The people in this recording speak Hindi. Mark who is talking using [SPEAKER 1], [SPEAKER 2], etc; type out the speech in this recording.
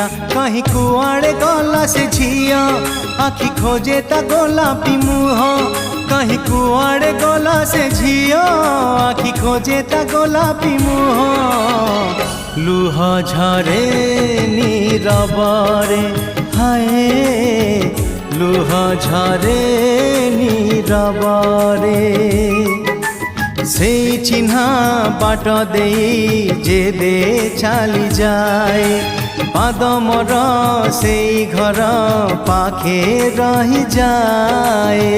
[SPEAKER 1] कहीं कुआड़े गला से झिया आखि खोजे ता गोलापी मुह। कहीं कुआड़े गला से झिया आखि खोजे ता गोलापी मुह। लुह झरे नीरबरे हाय लुह झरे नीरबरे। से चिन्हा बाट दे जे दे चली जाए पाद मोर से घर पाखे रही जाए।